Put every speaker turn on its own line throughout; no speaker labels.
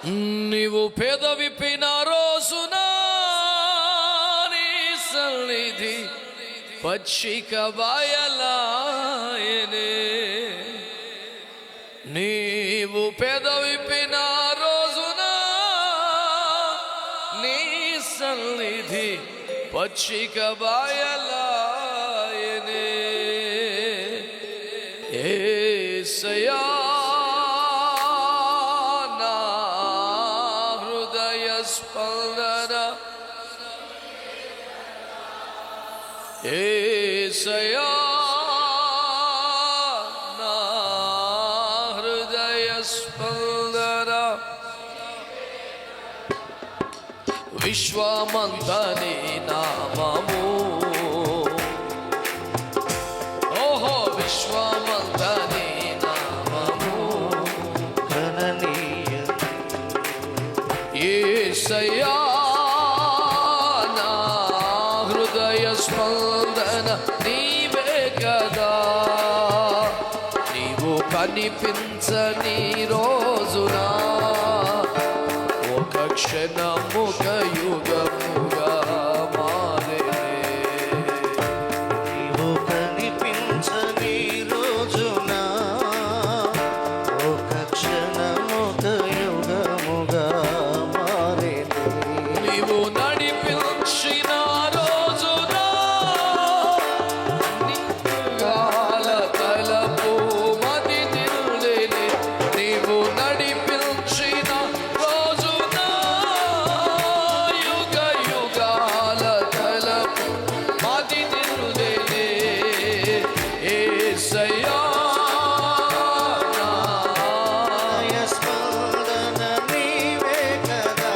నీవు పెదవిప్పిన రోజున నీ సన్నిధి పచ్చిక బయలాయనే. నీవు పెదవిప్పిన రోజున నీ సన్నిధి పచ్చిక బయలాయనే. యేసయ్యా నా హృదయ స్పందన, యేసయ్యా నా హృదయ స్పందన. విశ్వమంతా నీ నామము, ఓహో విశ్వమంతా నీ నామము
గణనీయం.
యేసయ్యా నా హృదయ స్పందన నీవే కదా. నీవు కనిపించని రోజున ఒక క్షణముక యుగముగా మారేనే.
నీవు కనిపించని రోజున ఒక క్షణముక యుగముగా మారేనే.
నీవు నడిపించిన రోజున నిత్యకాల తలపు మది నిలులేనే. నీవు నడిపించిన రోజున యుగ యుగాల తలపు మది నిలులేనే. యేసయ్యా నా
హృదయ స్పందన నీవే కదా.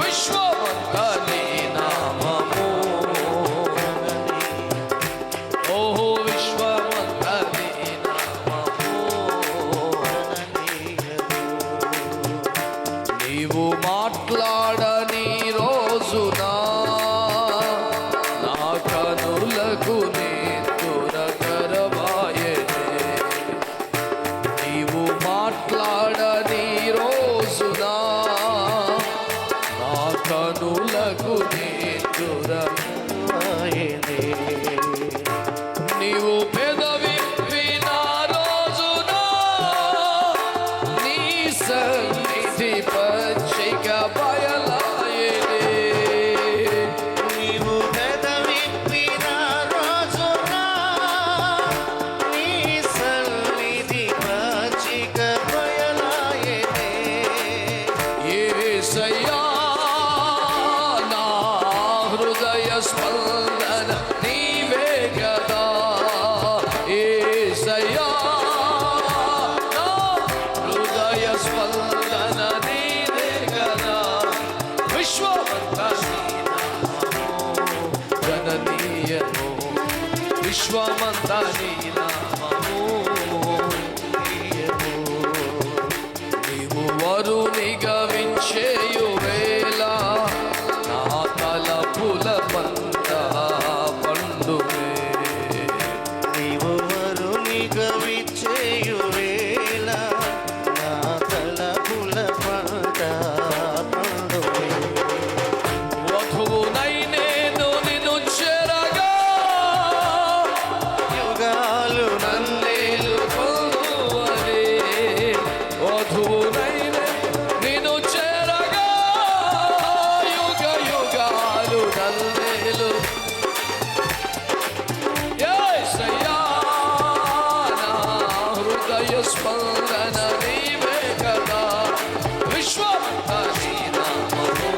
విశ్వమంతా నీ నామము, ఓహో విశ్వమంతా నీ నామము. నీవు మాట్లాడని రోజున నా కనులకు నేత్తురకరమాయెనే. నీవు మాట్లాడని రోజున నా కనులకు నేత్తురమాయెనే. నీవు పెదవిప్పిన రోజున నీ సన్నిధి పచ్చిక బయలాయెనే.
నీవు పెదవిప్పిన రోజున నీ సన్నిధి పచ్చిక బయలాయెనే.
యేసయ్యా నా హృదయ స్పందన నీవే కదా. యేసయ్యా నా హృదయ స్పందన నీవే కదా. విశ్వమంతా నీ నామము గణనీయము, విశ్వమంతా నీ నామము గణనీయము. నీవు వరునిగా వించేయు వేళ నా తలపుల పంట పండునే.
నీవు వరునిగా విచ్చేయు వేళ నా తలపుల పంట పండునే.
వధువునై నేను నిన్ను చేరగా
యుగాలు
నన్నేలు కొలువనే. వధువునై నిన్ను చేరగా యుగ యుగాలు నన్నేలు. యేసయ్యా నా హృదయ స్పందన నీవే కదా. విశ్వమంతా నీ నామము,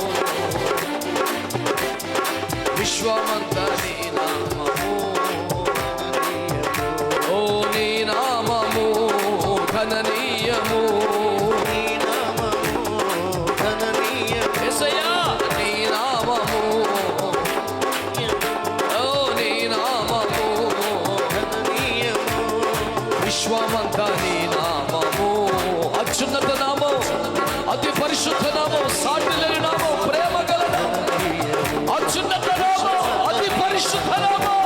విశ్వమంతా నీ నామము. ఓ నీ నామము ఘననీయము.
నీ నామము ఘననీయము.
యేసయ్యా నీ నామము, ఓ నీ నామము
ఘననీయము.
విశ్వమంతా నీ నామము. అత్యున్నత నామం, అతి పరిశుద్ధ నామం, సాటి లేని నామం, ప్రేమ గల నామం, అత్యున్నత నామం, అతి పరిశుద్ధ నామం,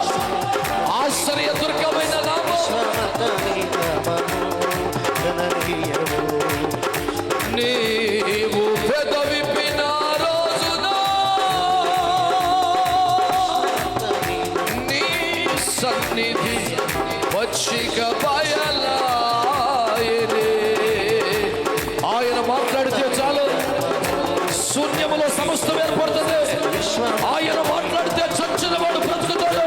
ఆశ్చర్య దుర్గమైన నామం.
నీ నామము ఘననీయము.
నీ పచ్చిక బయలాయనే. ఆయన మాట్లాడితే చాలు, శూన్యములో సమస్తం ఏర్పడుతుంది. ఆయన మాట్లాడితే చచ్చిన వాడు బ్రతుకుతాడు.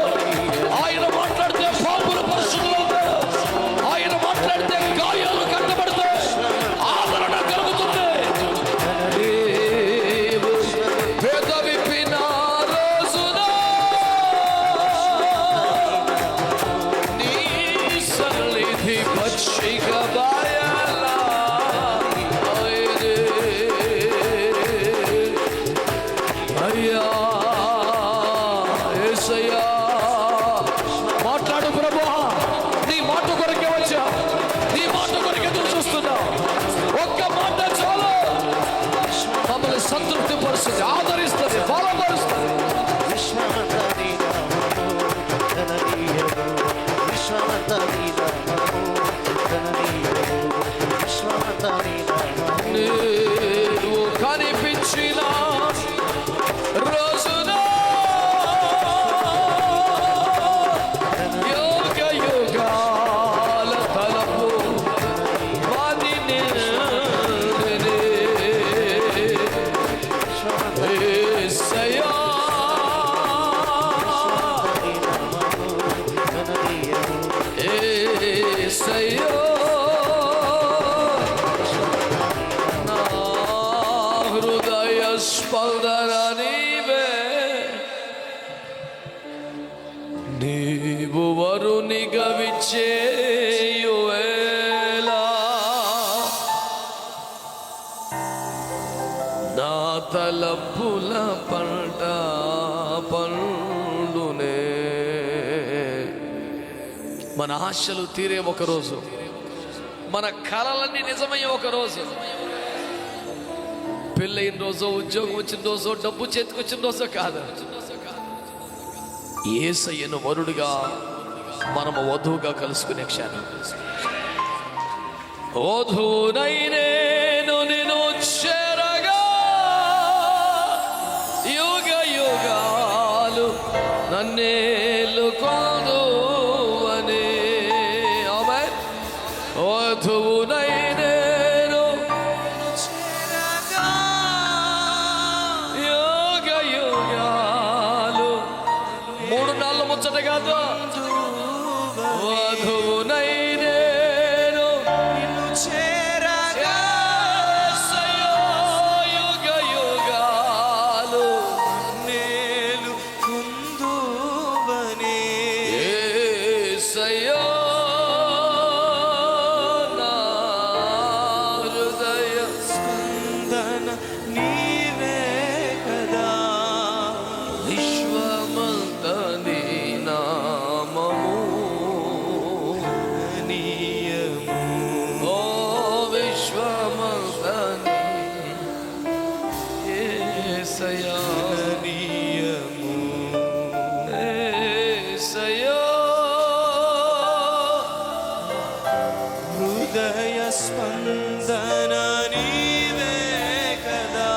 ఆయన మాట్లాడితే పాపులు పరిశుద్ధులవుతారు. ఆయన మాట్లాడితే గాయాలు కట్టబడతాయి, ఆదరణ కలుగుతుంది. పేద విప్పిన రోజున నీ సన్నిధి పచ్చిక అయ్యా యేసయ్యా, మాట్లాడు ప్రభువా. నీ మాట కొరకే వచ్చా, నీ మాట కొరకే ఎదురు చూస్తున్నా. ఒక్క మాట చాలు, మమ్మల్ని సంతృప్తి పరుస్తుంది, ఆదరిస్తుంది, బలపరుస్తుంది. నీవు కనిపించిన రోజున యుగ యుగాల తలపు వాని నేనే. యేసయ్యా, యేసయ్యా, నా హృదయ స్పందన నీవే. నీవు వరునిగా విచ్చేయువేళ నా తలపుల పంట పండునే. మన ఆశలు తీరే ఒకరోజు, మన కలలన్నీ నిజమయ్యే ఒకరోజు. పెళ్ళైన రోజు, ఉద్యోగం వచ్చిన రోజు, డబ్బు చేతికొచ్చిన రోజు కాదు. యేసయ్యను వరుడుగా మనము వధువుగా కలుసుకునే క్షణం. వధువునైనేను నిన్ను చేరగా యుగ యుగాలు నన్నేలుకొందువని. ఆమేన్. వధువునైనేను యుగ యుగాలు, 3 నాళ్ళ ముచ్చట కాదు. వధువునైనేను యేసయ్యా, యుగ యుగాలు యేసయ్యా, నా హృదయ విశ్వమంత నీ నామము. ఓ విశ్వమంత యేసయ్యా, యేసయ్యా,
హృదయ స్పందన నీవే కదా.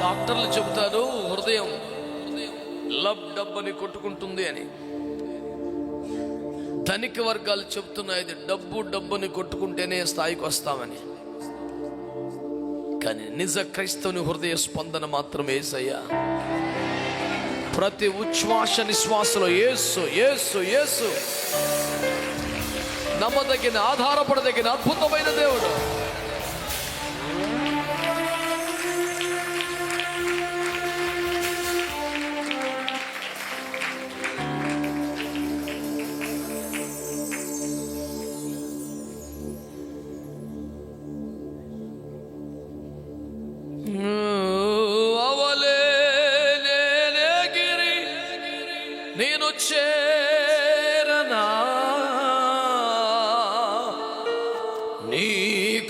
డాక్టర్లు చెబుతారు హృదయం లబ్ డబ్బని కొట్టుకుంటుంది అని. ధనిక వర్గాలు చెబుతున్నాయి ఇది డబ్బు డబ్బుని కొట్టుకుంటేనే స్థాయికి వస్తామని. కానీ నిజ క్రైస్తవుని హృదయ స్పందన మాత్రం యేసయ్యా. ప్రతి ఉచ్ఛ్వాస నిశ్వాసలో యేసు యేసు యేసు. నమ్మదగిన, ఆధారపడదగిన అద్భుతమైన దేవుడు. అవలే నేనేగిరి నేను చేరనా, నీ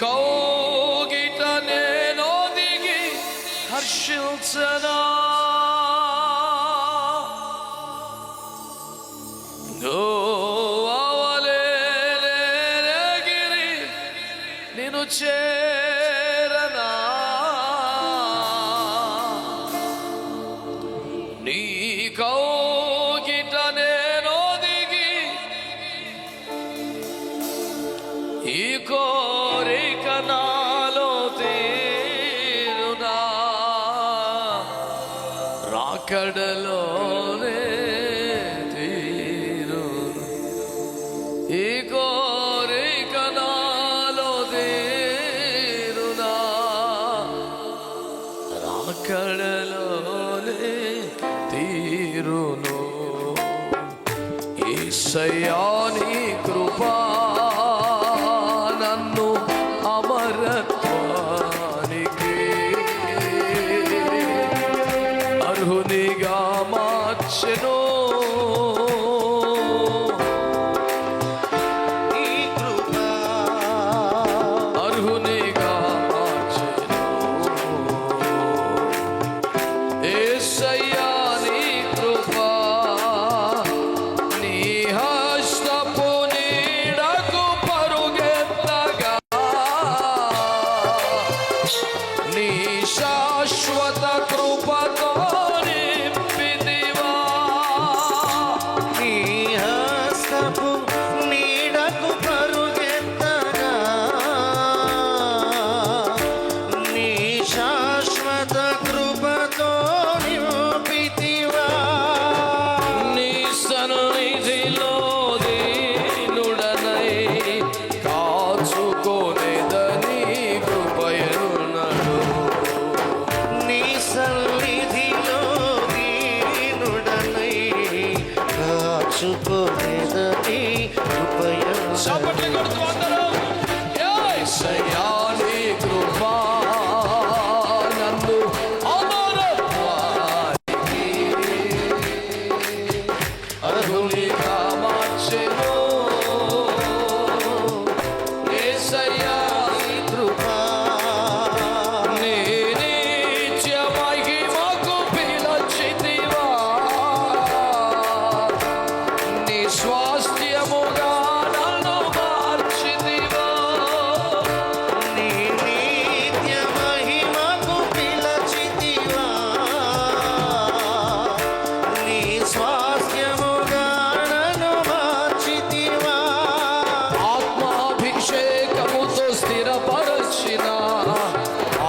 కౌగిట నేను దిగి హర్షించనా. అవలే నేనేగిరి నేను చేరనా, నీ కౌగిట నేను దిగి ఈ కోరిక నాలో తీరునా రాకడలోనే తీరు ఈ కోరిక నాలో తీరునా రాకడలోనే తీరును యేసయ్యా నీ కృపా నన్ను అమరత్వానికి అర్హునిగా మార్చెను
నీ కృపా
అర్హునిగా మార్చెను యేసయ్యా నీ కృపా నీ హస్తపు నీడకు పరుగెత్తగా నీ శాశ్వత కృపతో నింపితివా
నీ హస్తపు నీడకు పరుగెత్తగా నీ శాశ్వత కృపతో నింపితివా
నీ సన్నిధిలో దీనుడనై కాచుకోనేదని కృపయునడు
నీ సన్నిధిలో దీనుడనై కాచుకోలేదని కృపయను
చప్పట్లు కొడుతూ అందరం యేసయ్యా నీ కృపా నన్ను అమరత్వానికి అర్హునిగా మార్చెను యేసయ్యా నీ కృపా నీ నిత్య మహిమకు పిలచితివా నీ స్వాస్థ్యముగా నన్ను మార్చితివా
నీ నిత్య మహిమకు పిలచితివా నీ స్వాస్థ్యముగా నన్ను మార్చితివా
ఆత్మాభిషేకముతో స్థిరపరచిన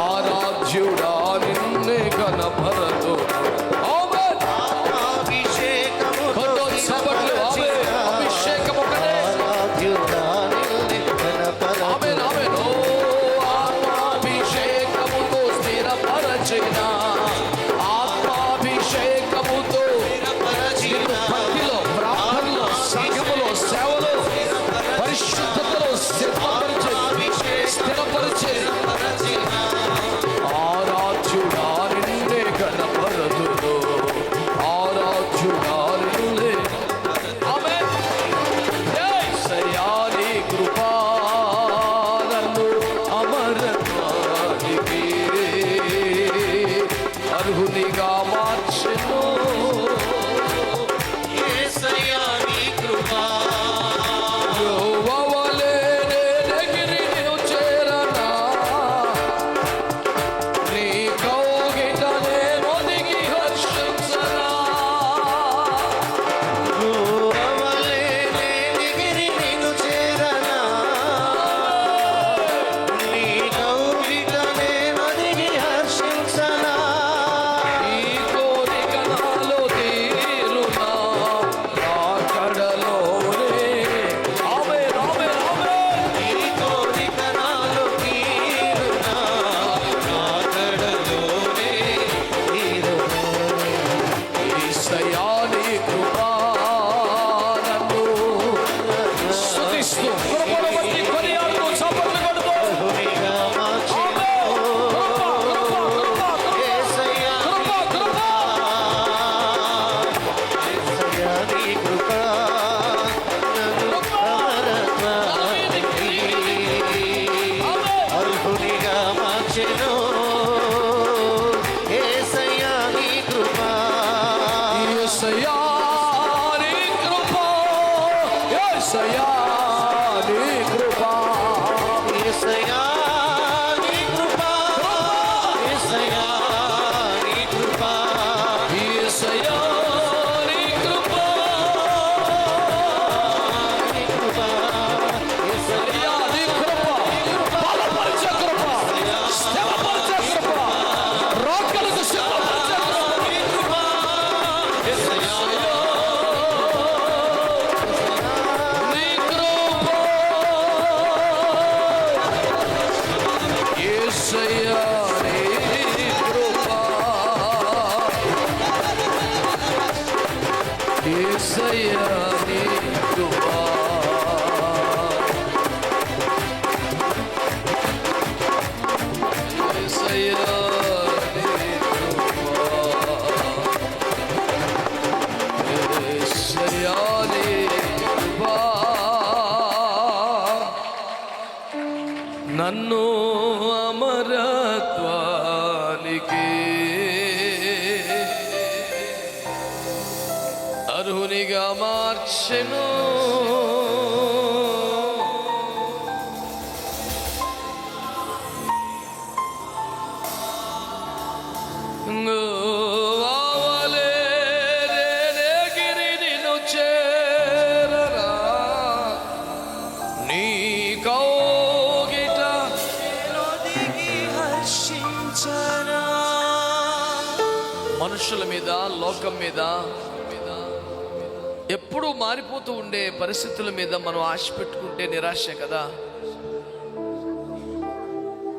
ఆరాధ్యుడా నిన్నే కనపరదు ఆమేన్
అభిషేకముతో
కొట్టు చప్పట్లు ఆమేన్ అభిషేకం ఒకటే
ఆరాధ్యుడా నిన్నే కనపరదు.
ఆమేన్ ఆమేన్ ఓ ఆత్మాభిషేకముతో స్థిరపరచిన ఆత్మాభిషేకముతో భక్తిలో ప్రార్థనలో సంఘములో సేవలో పరిశుద్ధతలో స్థిరపరిచే ఆరాధ్యుడా నిన్నే కనపరదు ఆరాధ్యుడా నిన్నే ఆమేన్ యేసయ్యా నీ కృపా నన్ను అమరత్వానికి అర్హునిగా మార్చెను
యేసయ్యా నీ కృపా
యెహోవావలే నేనెగిరి నిన్ను చేరనా నీ కౌగిట నేను ఒదిగి హర్షించనా
యెహోవావలే నేనెగిరి నిన్ను చేరనా నీ కౌగిట నేనొదిగి హర్షించనా
ఈ కోరిక నాలో తీరునా రాకడలోనే ఆమేన్ ఆమేన్ ఆమేన్
నీ కోరిక నాలో తీరునా రాకడలోనే తీరునా
యేసయ్యా నీ కృపా నన్ను స్తుతిస్తూ కృపను బట్టి కొనియాడుతూ చప్పట్లు కొడుతూ
అర్హునిగా మార్చెను. యేసయ్యా యేసయ్యా నీ కృపా నన్ను అమరత్వానికి అర్హునిగా మార్చెను. యేసయ్యా నీ కృపా
యేసయ్యా నీ కృపా యేసయ్యా నీ కృపా
యేసయ్యా నీ కృపా యేసయ్యా నీ కృపా
యేసయ్యా నీ కృపా
నీ కృపా యేసయ్యా
యేసయ్యా నీ నన్ను అమరత్వానికి అర్హునిగా మార్చెను. మనుషుల మీద, లోకం మీద, ఎప్పుడూ మారిపోతూ ఉండే పరిస్థితుల మీద మనం ఆశ పెట్టుకుంటే నిరాశ కదా.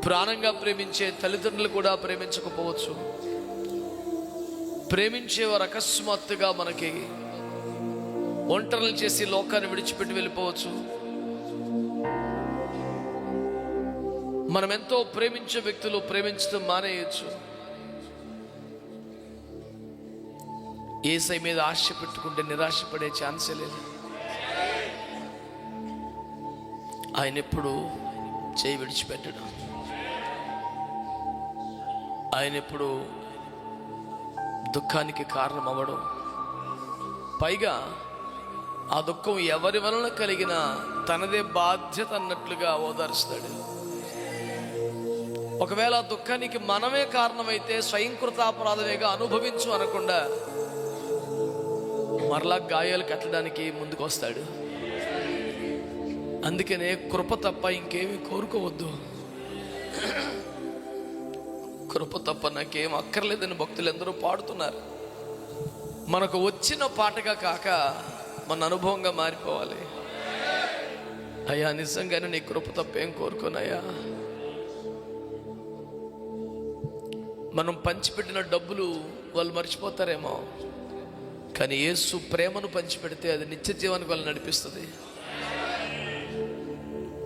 ప్రాణంగా ప్రేమించే తల్లిదండ్రులు కూడా ప్రేమించకపోవచ్చు. ప్రేమించేవారు అకస్మాత్తుగా మనకి ఒంటరులు చేసి లోకాన్ని విడిచిపెట్టి వెళ్ళిపోవచ్చు. మనం ఎంతో ప్రేమించే వ్యక్తులు ప్రేమించడం మానేయచ్చు. యేసై మీద ఆశ పెట్టుకుంటే నిరాశపడే ఛాన్సే లేదు. ఆయన ఎప్పుడు చేయి విడిచిపెట్టడు. ఆయన ఎప్పుడు దుఃఖానికి కారణం అవ్వడం. పైగా ఆ దుఃఖం ఎవరి వలన కలిగినా తనదే బాధ్యత అన్నట్లుగా ఓదారుస్తాడు. ఒకవేళ ఆ దుఃఖానికి మనమే కారణమైతే స్వయంకృతాపరాధమేగా అనుభవించు అనకుండా మరలా గాయాలు కట్టడానికి ముందుకు వస్తాడు. అందుకనే కృప తప్ప ఇంకేమీ కోరుకోవద్దు. కృప తప్ప నాకేం అక్కర్లేదని భక్తులు ఎందరో పాడుతున్నారు. మనకు వచ్చిన పాటగా కాక మన అనుభవంగా మారిపోవాలి. అయ్యా నిజంగానే నీ కృప తప్ప ఏం కోరుకోనయ్యా. మనం పంచిపెట్టిన డబ్బులు వాళ్ళు మర్చిపోతారేమో, కానీ యేసు ప్రేమను పంచిపెడితే అది నిత్య జీవానికి వాళ్ళు నడిపిస్తుంది.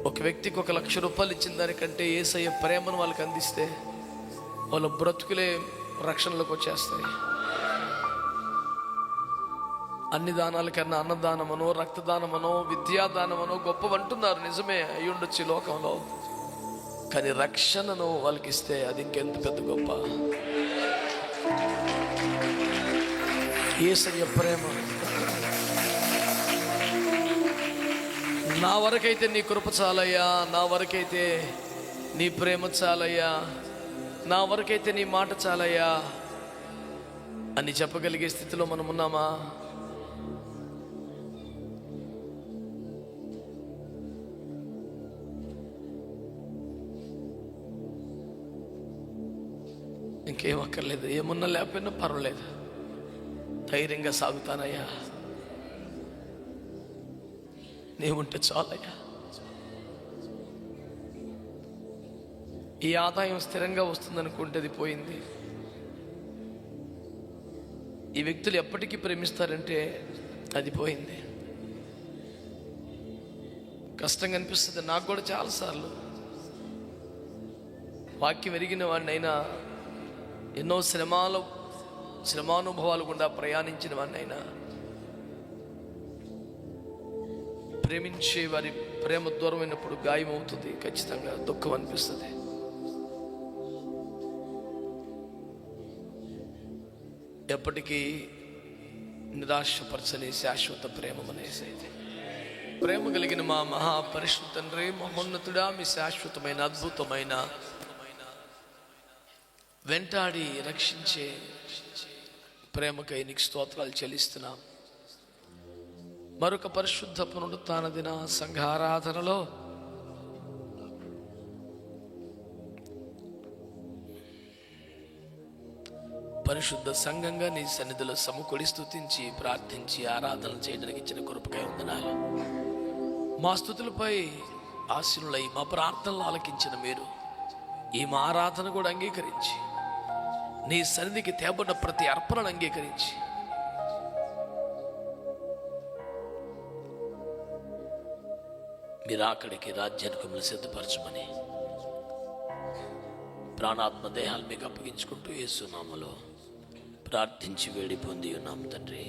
ఒక వ్యక్తికి 1,00,000 రూపాయలు ఇచ్చిన దానికంటే యేసయ్య ప్రేమను వాళ్ళకి అందిస్తే వాళ్ళ బ్రతుకులే రక్షణలోకి వచ్చేస్తాయి. అన్ని దానాల కన్నా అన్నదానమనో, రక్తదానమనో, విద్యాదానమనో గొప్పవంటున్నారు. నిజమే అయి ఉండొచ్చు లోకంలో, కానీ రక్షణను వాళ్ళకి ఇస్తే అది ఇంకెంత పెద్ద గొప్ప. యేసయ్య ప్రేమ. నా వరకైతే నీ కృప చాలయ్యా, నా వరకైతే నీ ప్రేమ చాలయ్యా, నా వరకైతే నీ మాట చాలయ్యా అని చెప్పగలిగే స్థితిలో మనం ఉన్నామా? ఇంకేం అక్కర్లేదు, ఏమున్నా లేకపోయినా పర్వాలేదు, ధైర్యంగా సాగుతానయ్యా, నీవుంటే చాలయ్యా. ఈ ఆదాయం స్థిరంగా వస్తుందనుకుంటే అది పోయింది. ఈ వ్యక్తులు ఎప్పటికీ ప్రేమిస్తారంటే అది పోయింది. కష్టంగా అనిపిస్తుంది. నాకు కూడా చాలాసార్లు వాక్యం ఎరిగిన వాడినైనా, ఎన్నో శ్రమానుభవాలు గుండా ప్రయాణించిన వాడినైనా, ప్రేమించే వారి ప్రేమ దూరమైనప్పుడు గాయం అవుతుంది, ఖచ్చితంగా దుఃఖం అనిపిస్తుంది. ఎప్పటికీ నిరాశపరచని శాశ్వత ప్రేమ అనేసేది. ప్రేమ కలిగిన మా మహాపరిశుద్ధ తండ్రి, మహోన్నతుడా, మీ శాశ్వతమైన అద్భుతమైన వెంటాడి రక్షించే ప్రేమకై నీకు స్తోత్రాలు చెల్లిస్తున్నాం. మరొక పరిశుద్ధ పునరుత్థాన దిన సంఘారాధనలో పరిశుద్ధ సంఘంగా నీ సన్నిధిలో సమకూడి స్తుతించి ప్రార్థించి ఆరాధన చేయడానికి ఇచ్చిన కృపకై వందనాలు. మా స్తుతులపై ఆశీనులై మా ప్రార్థనలు ఆలకించిన మీరు ఈ మా ఆరాధన కూడా అంగీకరించి, నీ సన్నిధికి తేబడిన ప్రతి అర్పణను అంగీకరించి, మీరు అక్కడికి రాజ్యానికి మిమ్మల్ని సిద్ధపరచమని ప్రాణాత్మ దేహాలు మీకు అప్పగించుకుంటూ యేసు నామములో ప్రార్థించి వేడి పొంది ఉన్నాం తండ్రి.